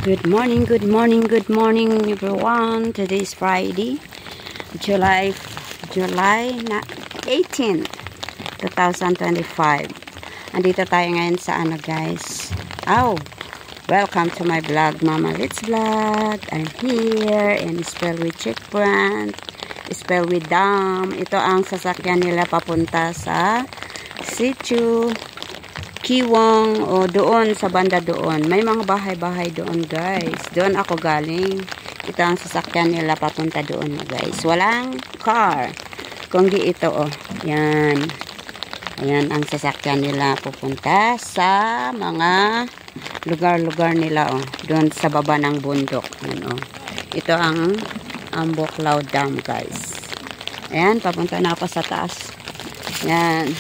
Good morning everyone. Today is Friday, July 18, 2025. Andito tayo ngayon sa ano guys. Welcome to my vlog, Mama Let's Vlog. I'm here and spell with checkpoint, spell with dam. Ito ang sasakyan nila papunta sa Sitio Kiwang o doon sa banda doon. May mga bahay-bahay doon guys. Doon ako galing. Ito ang sasakyan nila papunta doon guys. Walang car. Kundi ito Yan. Ayan ang sasakyan nila pupunta sa mga lugar-lugar nila Doon sa baba ng bundok. Ayan, Ito ang Amboklaw Dam guys. Ayan, papunta na ako sa taas. Ayan.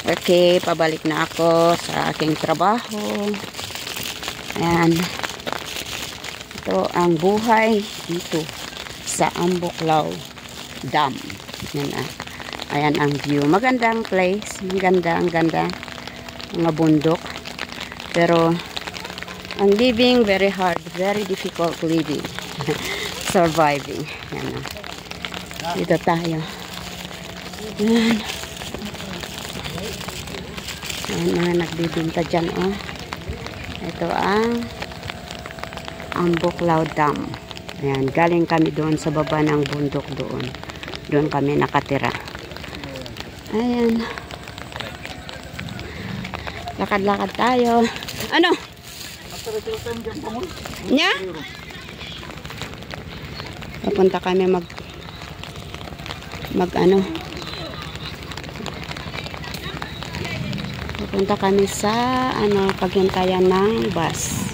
Okay, pabalik na ako sa aking trabaho. Ayan. Ito ang buhay dito sa Amboklaw Dam. Ayan, ayan ang view. Magandang place. Ang ganda. Mga bundok. Pero, ang living, very hard. Very difficult living. Surviving. Ayan. Dito tayo. Ayan. Ayan mga nagbibinta dyan Ito ang Amboklaw Dam. Ayan, galing kami doon sa baba ng bundok doon. Doon kami nakatira. Ayan. Lakad-lakad tayo. Ano? Nya? Papunta kami mag Punta kami sa paghintayan ng bus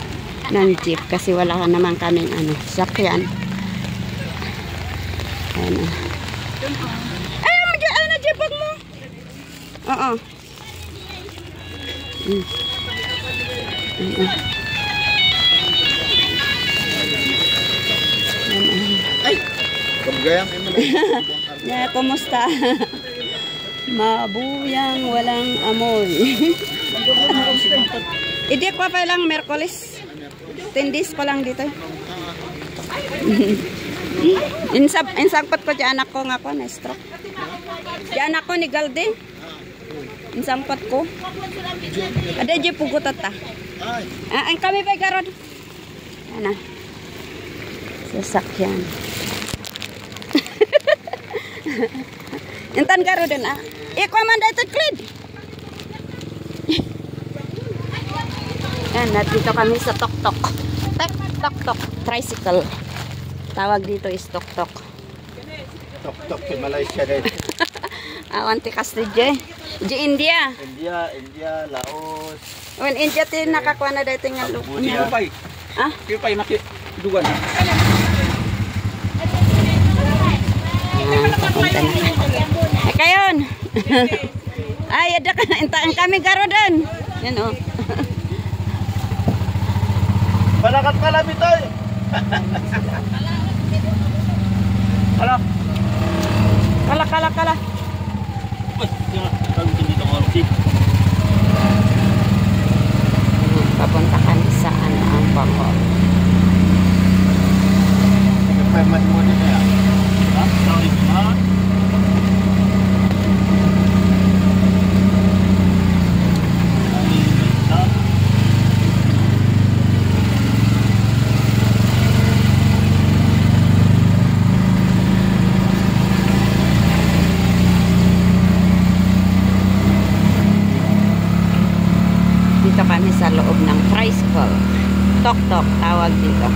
ng jeep kasi wala naman kaming sakyan. Ayan ay jeep mo. Ay, kabugayang yeah, kumusta? Mabuyang walang amoy. Hindi ko pa lang Merkulis. 10 days ko lang dito. Insangpat ko dyan anak ko nga ko na stroke. Dyan anak ko ni Galde. Insangpat ko. Ada dyan pugot ata. Ang kami pa garod. Ano? Sasakyan. Intan garod din Iko man dito klid. Yan, dito kami sa tok-tok. Tok-tok, tricycle. Tawag dito is tok-tok. Tok-tok sa Malaysia din. Awanti kasdje. Di India. India, Laos. When India tin nakakuha na dito nga lupa. Pipay. Pipay maki dugan. Papunta na. Kayon. Ay, ada ka intaan kami garodan. Yan Balakat pala bitoy. Kala. Papunta kami sa ang Bangor. Permit mo din ya. Sorry, Dito kami sa loob ng tricycle. Tok-tok tawag dito.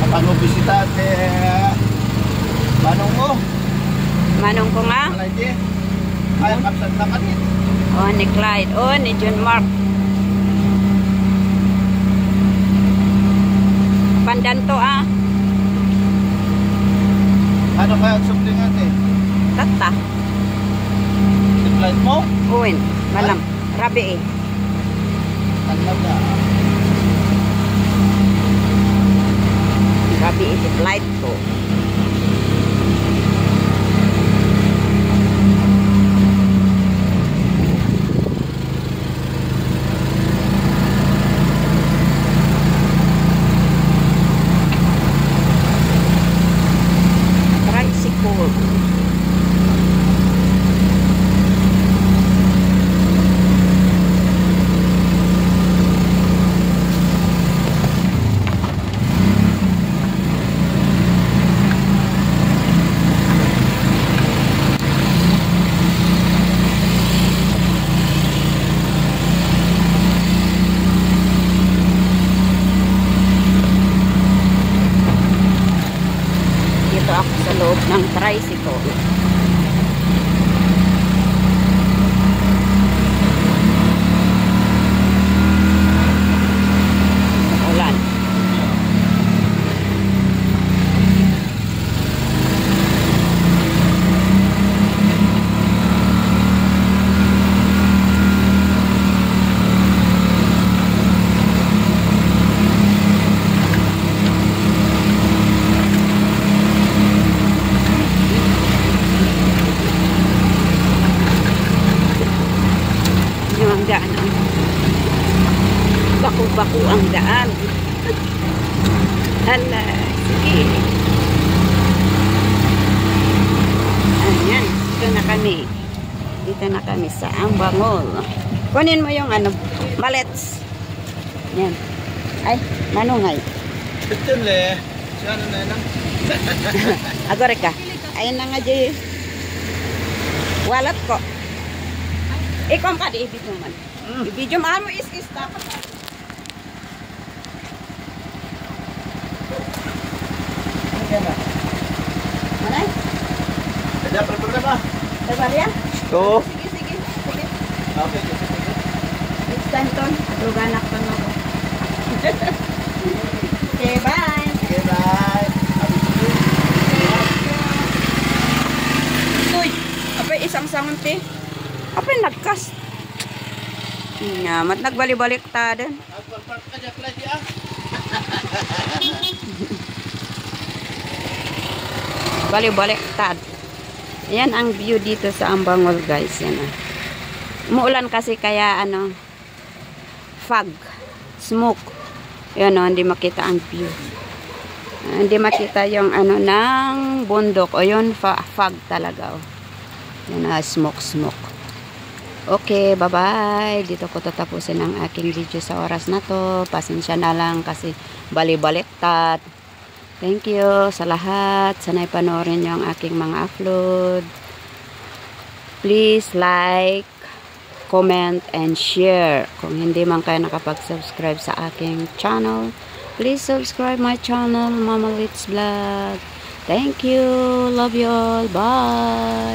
Kapag bisita Manong mo. Manong ko nga. Malay kaya kapsat na kanit. Ni Clyde. Ni John Mark. Pandanto Ano kaya supling natin? Tata. Flight mo? Uwin. Malam. Rabi Talaga. Rabi flight ko. loob ng tricycle. Ulan. Ang daan, baku-baku ang daan. Hala, sige. Ayan, dito na kami. Dito na kami sa Ambangol. Kunin mo yung ano, malets. Yan. Ay, manungay. Ito le. Siya na lang. Agore ka. Ayan na nga, Jay. Wallet ko. Ikom ka di ibig naman. Ibig mo mo is dapat. Manay? Ada problema? Dapat ya? To. Sige, sige. Sige. Okay, sige. It's time ton. Aduganak pa mo ko. Okay, bye. Okay, bye. Uy, apay isang sangunti. Apay nagkas. Mat nagbali-balik ta din. Park aja lagi ah. Balik-balik tad. Yan ang view dito sa Ambangol, guys. Yan ah. Umuulan kasi kaya ano, fog, smoke. Yan oh, hindi makita ang view. Hindi makita yung ano ng bundok. O yun, fog talaga. Oh. Yan ah, smoke. Okay, bye-bye. Dito ko tatapusin ang aking video sa oras na to. Pasensya na lang kasi bali-baliktad. Thank you sa lahat. Sana'y panoorin nyo ang aking mga upload. Please like, comment, and share. Kung hindi man kayo nakapag-subscribe sa aking channel, please subscribe my channel, Mama Litz Vlog. Thank you. Love you all. Bye.